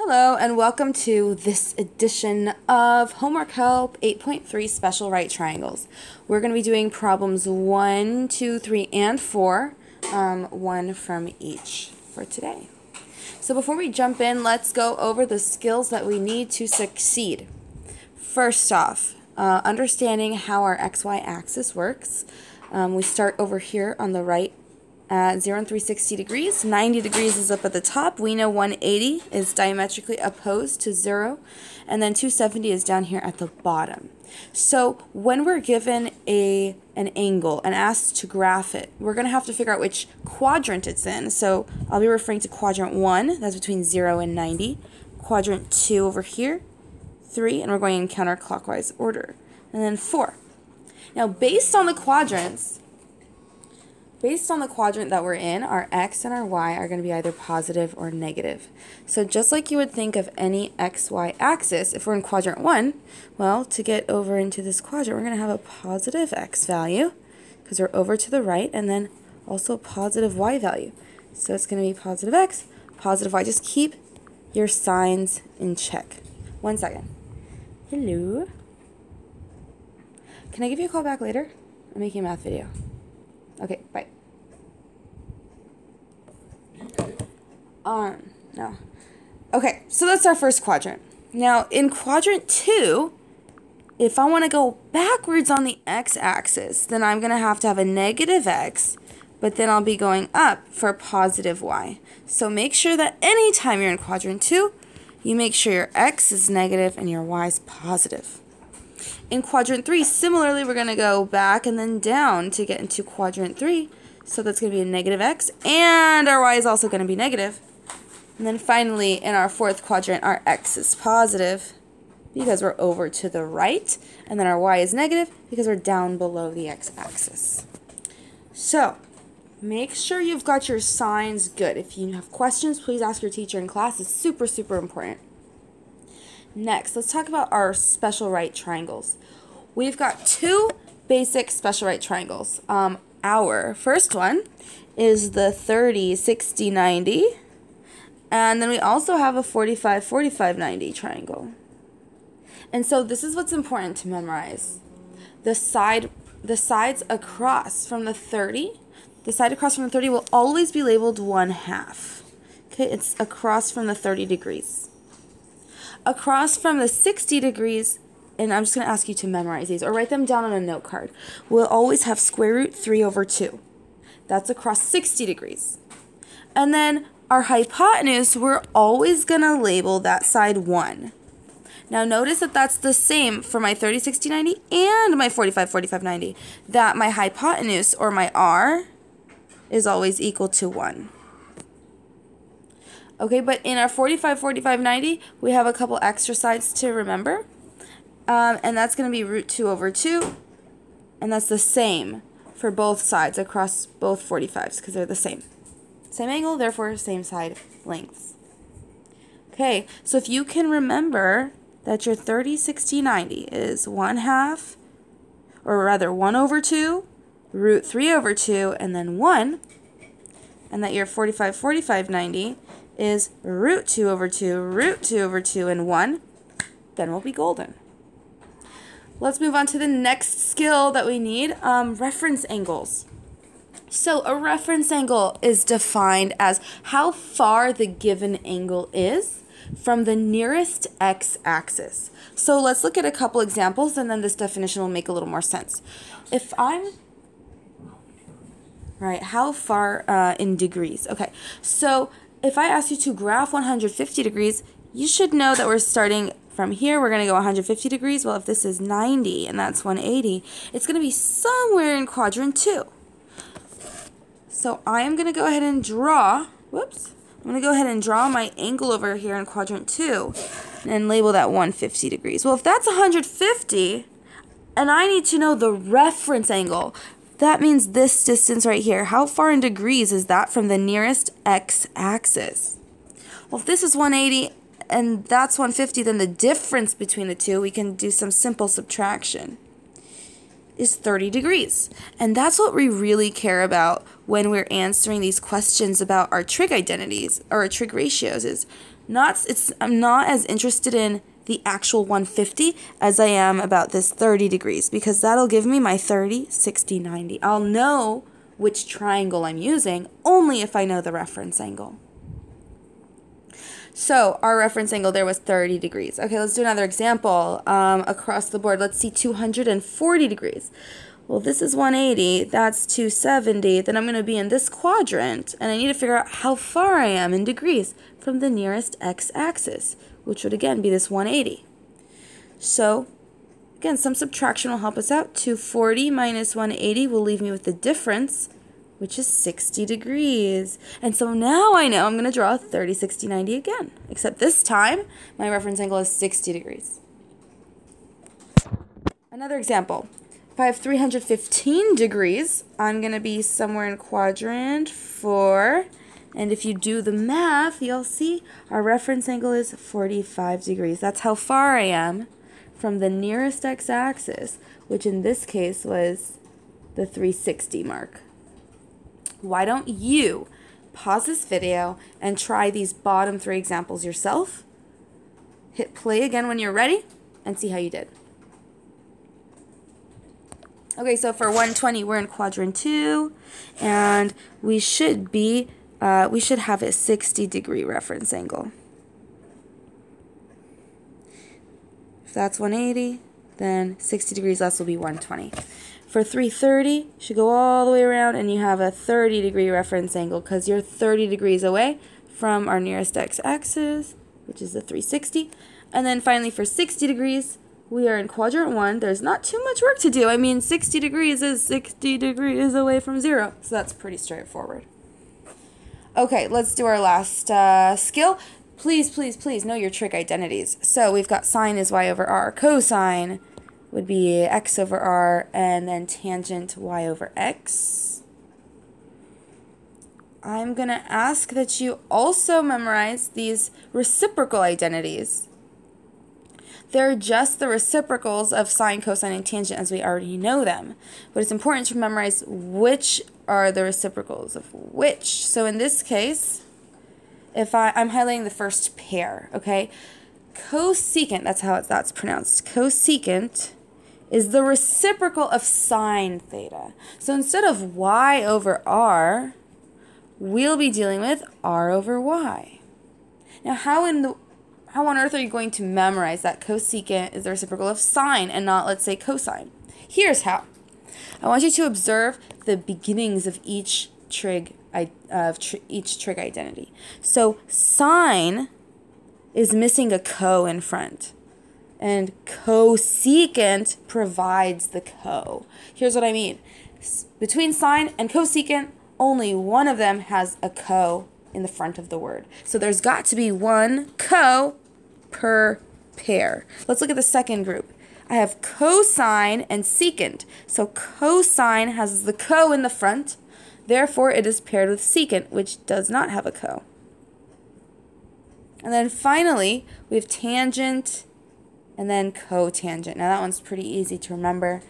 Hello and welcome to this edition of Homework Help 8.3 Special Right Triangles. We're going to be doing problems 1, 2, 3, and 4, one from each for today. So before we jump in, let's go over the skills that we need to succeed. First off, understanding how our XY axis works. We start over here on the right at 0 and 360 degrees. 90 degrees is up at the top. We know 180 is diametrically opposed to 0, and then 270 is down here at the bottom. So when we're given an angle and asked to graph it, we're going to have to figure out which quadrant it's in. So I'll be referring to quadrant 1, that's between 0 and 90. Quadrant 2 over here, 3, and we're going in counterclockwise order. And then 4. Now based on the quadrant that we're in, our x and our y are going to be either positive or negative. So just like you would think of any xy axis, if we're in quadrant 1, well, to get over into this quadrant, we're going to have a positive x value because we're over to the right, and then also a positive y value. So it's going to be positive x, positive y. Just keep your signs in check. 1 second. Hello. Can I give you a call back later? I'm making a math video. Okay, bye. No. Okay, so that's our first quadrant. Now, in quadrant 2, if I want to go backwards on the x-axis, then I'm going to have a negative x, but then I'll be going up for positive y. So make sure that anytime you're in quadrant 2, you make sure your x is negative and your y is positive. In quadrant 3, similarly, we're going to go back and then down to get into quadrant 3. So that's going to be a negative x, and our y is also going to be negative. And then finally, in our fourth quadrant, our x is positive because we're over to the right, and then our y is negative because we're down below the x-axis. So make sure you've got your signs good. If you have questions, please ask your teacher in class. It's super, super important. Next, let's talk about our special right triangles. We've got two basic special right triangles. Our first one is the 30, 60, 90. And then we also have a 45, 45, 90 triangle. And so this is what's important to memorize. The sides across from the 30, the side across from the 30 will always be labeled 1/2. Okay, it's across from the 30 degrees. Across from the 60 degrees, and I'm just going to ask you to memorize these or write them down on a note card, we'll always have square root 3 over 2. That's across 60 degrees. And then our hypotenuse, we're always going to label that side 1. Now notice that that's the same for my 30, 60, 90 and my 45, 45, 90. That my hypotenuse, or my r, is always equal to 1. Okay, but in our 45, 45, 90, we have a couple extra sides to remember. And that's going to be root 2 over 2. And that's the same for both sides across both 45s because they're the same. Same angle, therefore same side lengths. Okay, so if you can remember that your 30, 60, 90 is 1/2, or rather 1 over 2, root 3 over 2, and then 1, and that your 45, 45, 90 is root 2 over 2, root 2 over 2, and 1, then we'll be golden. Let's move on to the next skill that we need, reference angles. So a reference angle is defined as how far the given angle is from the nearest x-axis. So let's look at a couple examples, and then this definition will make a little more sense. If I'm right, how far in degrees? Okay, so if I ask you to graph 150 degrees, you should know that we're starting from here. We're going to go 150 degrees. Well, if this is 90 and that's 180, it's going to be somewhere in quadrant 2. So I am going to go ahead and draw, I'm going to go ahead and draw my angle over here in quadrant 2 and label that 150 degrees. Well, if that's 150 and I need to know the reference angle, that means this distance right here. How far in degrees is that from the nearest x-axis? Well, if this is 180 and that's 150, then the difference between the two, we can do some simple subtraction, is 30 degrees. And that's what we really care about when we're answering these questions about our trig identities or our trig ratios, is I'm not as interested in the actual 150 as I am about this 30 degrees, because that'll give me my 30, 60, 90. I'll know which triangle I'm using only if I know the reference angle. So our reference angle there was 30 degrees. Okay, let's do another example. Across the board, let's see 240 degrees. Well, this is 180, that's 270, then I'm going to be in this quadrant, and I need to figure out how far I am in degrees from the nearest x-axis, which would again be this 180. So, again, some subtraction will help us out. 240 minus 180 will leave me with the difference, which is 60 degrees. And so now I know I'm going to draw 30, 60, 90 again, except this time my reference angle is 60 degrees. Another example. If I have 315 degrees, I'm going to be somewhere in quadrant 4. And if you do the math, you'll see our reference angle is 45 degrees. That's how far I am from the nearest x-axis, which in this case was the 360 mark. Why don't you pause this video and try these bottom 3 examples yourself? Hit play again when you're ready and see how you did. Okay, so for 120, we're in quadrant 2, and we should have a 60 degree reference angle. If that's 180, then 60 degrees less will be 120. For 330, you should go all the way around, and you have a 30 degree reference angle because you're 30 degrees away from our nearest x-axis, which is the 360. And then finally for 60 degrees, we are in quadrant 1. There's not too much work to do. I mean, 60 degrees is 60 degrees away from 0. So that's pretty straightforward. Okay, let's do our last skill. Please, please, please know your trig identities. So we've got sine is y over r. Cosine would be x over r. And then tangent y over x. I'm going to ask that you also memorize these reciprocal identities. They're just the reciprocals of sine, cosine, and tangent as we already know them. But it's important to memorize which are the reciprocals of which. So in this case, if I'm highlighting the first pair, okay? Cosecant, that's pronounced. Cosecant is the reciprocal of sine theta. So instead of y over r, we'll be dealing with r over y. Now how on earth are you going to memorize that cosecant is the reciprocal of sine and not, let's say, cosine? Here's how. I want you to observe the beginnings of each trig identity. So sine is missing a co in front, and cosecant provides the co. Here's what I mean. Between sine and cosecant, only one of them has a co in the front of the word. So there's got to be one co per pair. Let's look at the second group. I have cosine and secant. So cosine has the co in the front. Therefore, it is paired with secant, which does not have a co. And then finally, we have tangent and then cotangent. Now that one's pretty easy to remember.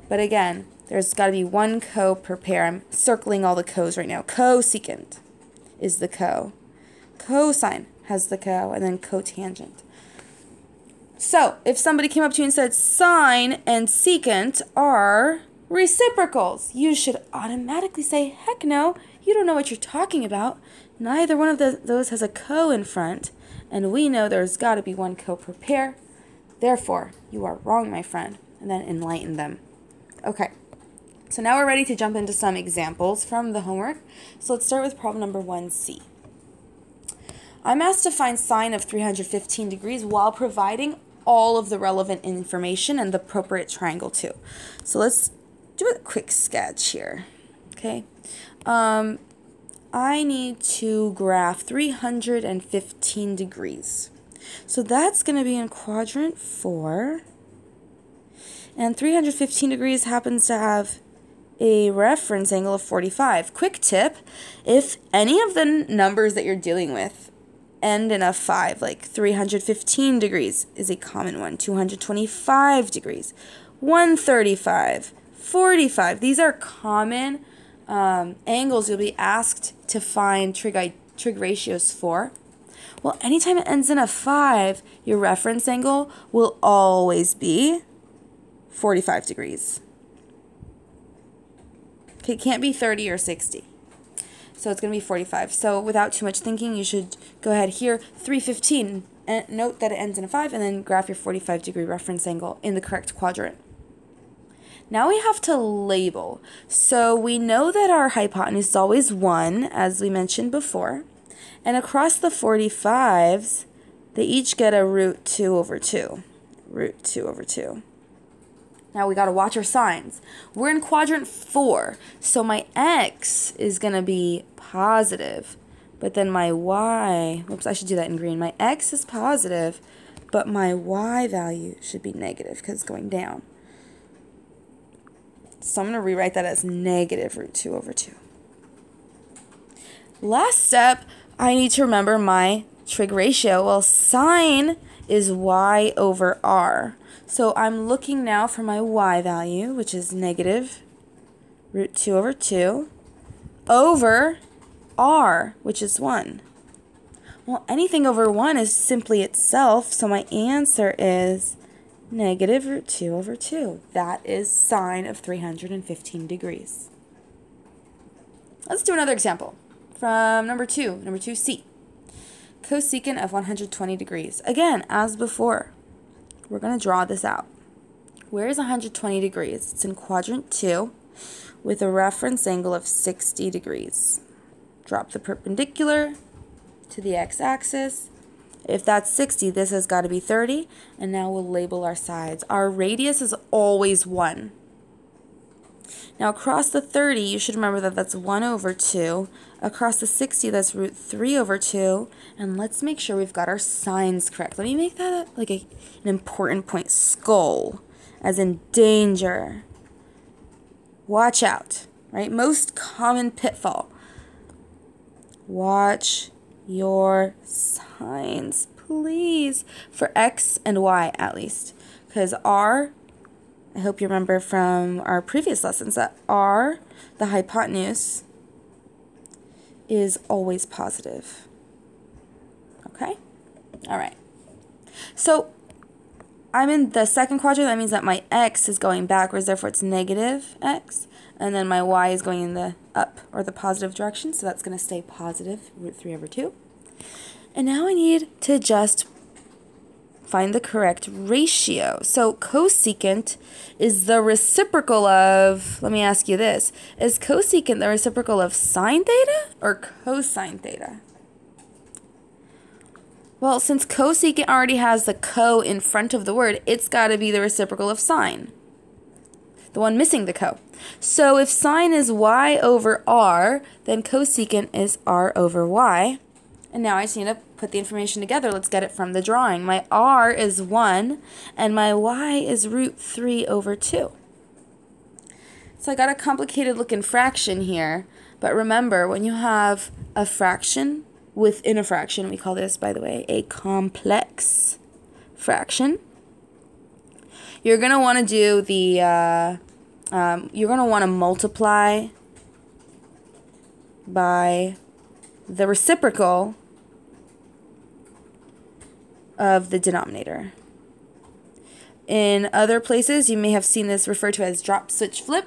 But again, there's got to be one co per pair. I'm circling all the co's right now. Cosecant is the co. Cosine has the co, and then cotangent. So, if somebody came up to you and said sine and secant are reciprocals, you should automatically say, heck no, you don't know what you're talking about. Neither one of those has a co in front, and we know there's got to be one co per pair. Therefore, you are wrong, my friend, and then enlighten them. Okay, so now we're ready to jump into some examples from the homework. So let's start with problem number 1C. I'm asked to find sine of 315 degrees while providing all of the relevant information and the appropriate triangle too. So let's do a quick sketch here. Okay. I need to graph 315 degrees. So that's going to be in quadrant 4. And 315 degrees happens to have a reference angle of 45. Quick tip, if any of the numbers that you're dealing with end in a 5, like 315 degrees is a common one, 225 degrees, 135, 45. These are common angles you'll be asked to find trig ratios for. Well, anytime it ends in a 5, your reference angle will always be 45 degrees. Okay, it can't be 30 or 60. So it's going to be 45. So without too much thinking, you should go ahead here, 315, and note that it ends in a 5, and then graph your 45-degree reference angle in the correct quadrant. Now we have to label. So we know that our hypotenuse is always 1, as we mentioned before. And across the 45s, they each get a root 2 over 2. Root 2 over 2. Now we got to watch our signs. We're in quadrant 4, so my x is going to be positive. But then my y, whoops, I should do that in green. My x is positive, but my y value should be negative because it's going down. So I'm going to rewrite that as negative root 2 over 2. Last step, I need to remember my trig ratio. Well, sine is y over r. So I'm looking now for my y value, which is negative root 2 over 2, over r, which is 1. Well, anything over 1 is simply itself, so my answer is negative root 2 over 2. That is sine of 315 degrees. Let's do another example from number 2C. Cosecant of 120 degrees. Again, as before, we're going to draw this out. Where is 120 degrees? It's in quadrant 2 with a reference angle of 60 degrees. Drop the perpendicular to the x-axis. If that's 60, this has got to be 30, and now we'll label our sides. Our radius is always 1. Now across the 30, you should remember that that's 1 over 2. Across the 60, that's root 3 over 2. And let's make sure we've got our signs correct. Let me make that like an important point. Skull, as in danger. Watch out, right? Most common pitfall. Watch your signs, please, for x and y at least, because r, I hope you remember from our previous lessons that r, the hypotenuse, is always positive. Okay? All right. So I'm in the second quadrant. That means that my x is going backwards, therefore it's negative x, and then my y is going in the up or the positive direction, so that's going to stay positive, root 3 over 2. And now I need to just find the correct ratio. So cosecant is the reciprocal of, let me ask you this, is cosecant the reciprocal of sine theta or cosine theta? Well, since cosecant already has the co in front of the word, it's got to be the reciprocal of sine, the one missing the co. So if sine is y over r, then cosecant is r over y. And now I just need to put the information together. Let's get it from the drawing. My r is 1, and my y is root 3 over 2. So I got a complicated looking fraction here, but remember, when you have a fraction within a fraction, we call this, by the way, a complex fraction, you're going to want to do the, you're going to want to multiply by the reciprocal of the denominator. In other places, you may have seen this referred to as drop, switch, flip.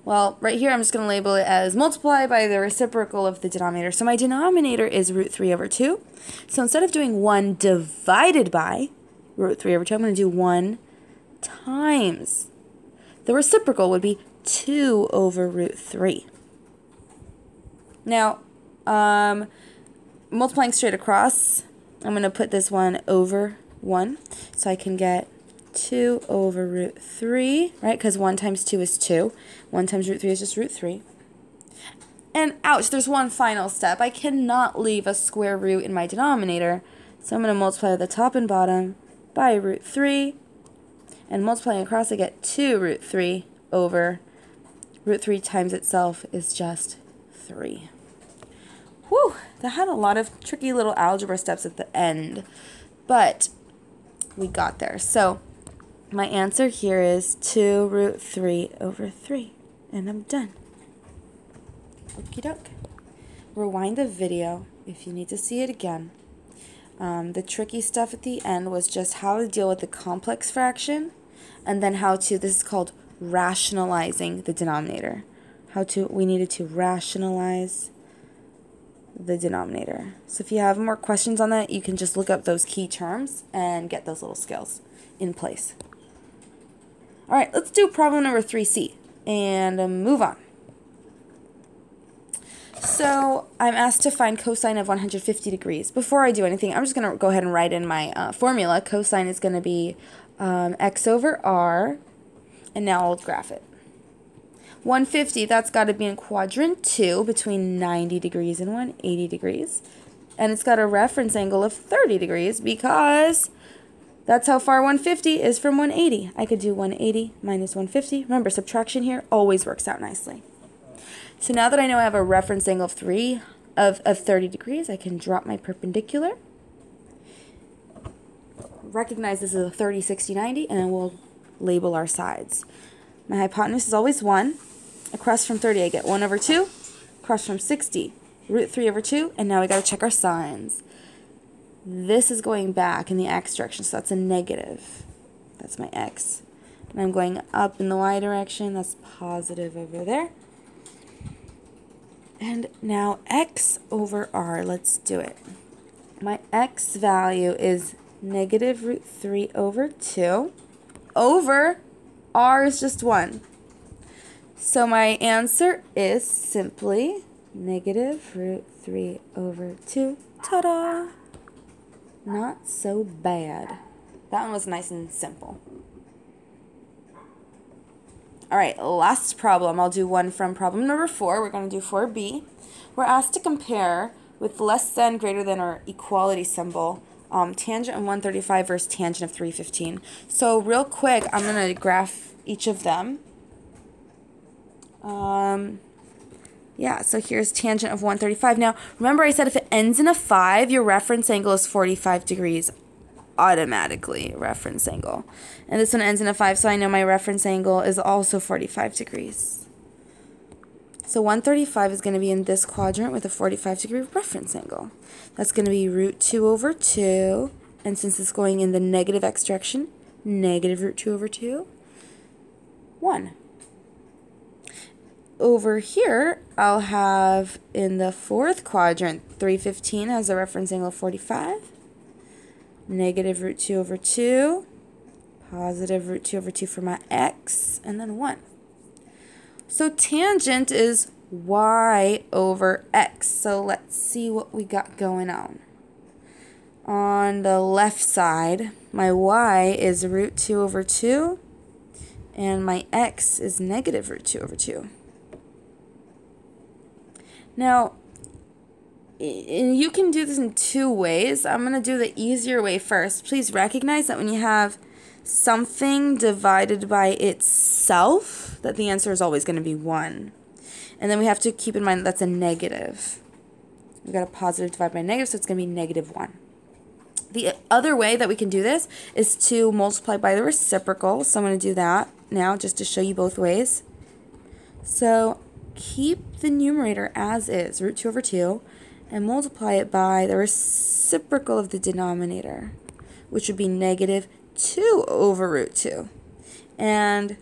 Well, right here, I'm just going to label it as multiply by the reciprocal of the denominator. So my denominator is root 3 over 2. So instead of doing 1 divided by root 3 over 2, I'm going to do 1 times. The reciprocal would be 2 over root 3. Now, multiplying straight across, I'm going to put this 1 over 1, so I can get 2 over root 3, right? Because 1 times 2 is 2. 1 times root 3 is just root 3. And ouch, there's one final step. I cannot leave a square root in my denominator, so I'm going to multiply the top and bottom by root 3. And multiplying across, I get 2 root 3 over root 3 times itself is just 3. Whew, that had a lot of tricky little algebra steps at the end, but we got there. So my answer here is 2 root 3 over 3, and I'm done. Okie doke. Rewind the video if you need to see it again. The tricky stuff at the end was just how to deal with the complex fraction, and then how to, this is called rationalizing the denominator. We needed to rationalize the denominator. So if you have more questions on that, you can just look up those key terms and get those little skills in place. All right, let's do problem number 3C and move on. So I'm asked to find cosine of 150 degrees. Before I do anything, I'm just going to go ahead and write in my formula. Cosine is going to be x over r, and now I'll graph it. 150, that's got to be in quadrant 2 between 90 degrees and 180 degrees. And it's got a reference angle of 30 degrees because that's how far 150 is from 180. I could do 180 minus 150. Remember, subtraction here always works out nicely. So now that I know I have a reference angle of 30 degrees, I can drop my perpendicular. Recognize this is a 30, 60, 90, and then we'll label our sides. My hypotenuse is always 1. Across from 30, I get 1 over 2. Across from 60, root 3 over 2. And now we got to check our signs. This is going back in the x direction, so that's a negative. That's my x. And I'm going up in the y direction. That's positive over there. And now x over r, let's do it. My x value is negative root 3 over 2 over r is just 1. So my answer is simply negative root 3 over 2. Ta-da! Not so bad. That one was nice and simple. All right, last problem. I'll do one from problem number 4. We're going to do 4B. We're asked to compare with less than, greater than, or equality symbol, tangent of 135 versus tangent of 315. So real quick, I'm going to graph each of them. Yeah, so here's tangent of 135. Now, remember I said if it ends in a 5, your reference angle is 45 degrees. Automatically reference angle. And this one ends in a 5, so I know my reference angle is also 45 degrees. So 135 is going to be in this quadrant with a 45 degree reference angle. That's going to be root 2 over 2, and since it's going in the negative x direction, negative root 2 over 2, 1. Over here, I'll have in the fourth quadrant, 315 has a reference angle of 45. Negative root 2 over 2, positive root 2 over 2 for my x, and then 1. So tangent is y over x. So let's see what we got going on. On the left side, my y is root 2 over 2, and my x is negative root 2 over 2. Now, you can do this in 2 ways. I'm going to do the easier way first. Please recognize that when you have something divided by itself, that the answer is always going to be 1. And then we have to keep in mind that that's a negative. We've got a positive divided by negative, so it's going to be negative 1. The other way that we can do this is to multiply by the reciprocal. So I'm going to do that now just to show you both ways. So keep the numerator as is, root 2 over 2. And multiply it by the reciprocal of the denominator, which would be negative 2 over root 2. And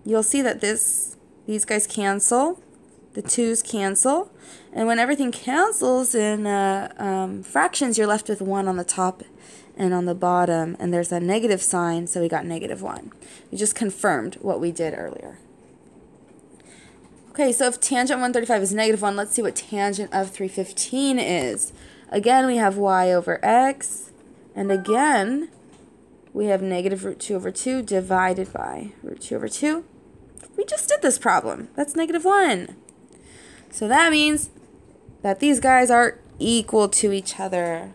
you'll see that these guys cancel, the 2's cancel, and when everything cancels in fractions, you're left with 1 on the top and on the bottom, and there's a negative sign, so we got negative 1. We just confirmed what we did earlier. Okay, so if tangent of 135 is negative 1, let's see what tangent of 315 is. Again, we have y over x, and again, we have negative root 2 over 2 divided by root 2 over 2. We just did this problem. That's negative 1. So that means that these guys are equal to each other.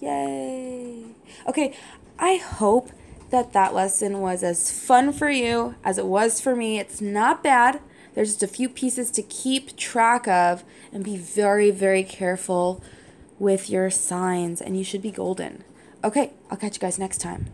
Yay! Okay, I hope that that lesson was as fun for you as it was for me. It's not bad. There's just a few pieces to keep track of, and be very, very careful with your signs, and you should be golden. Okay, I'll catch you guys next time.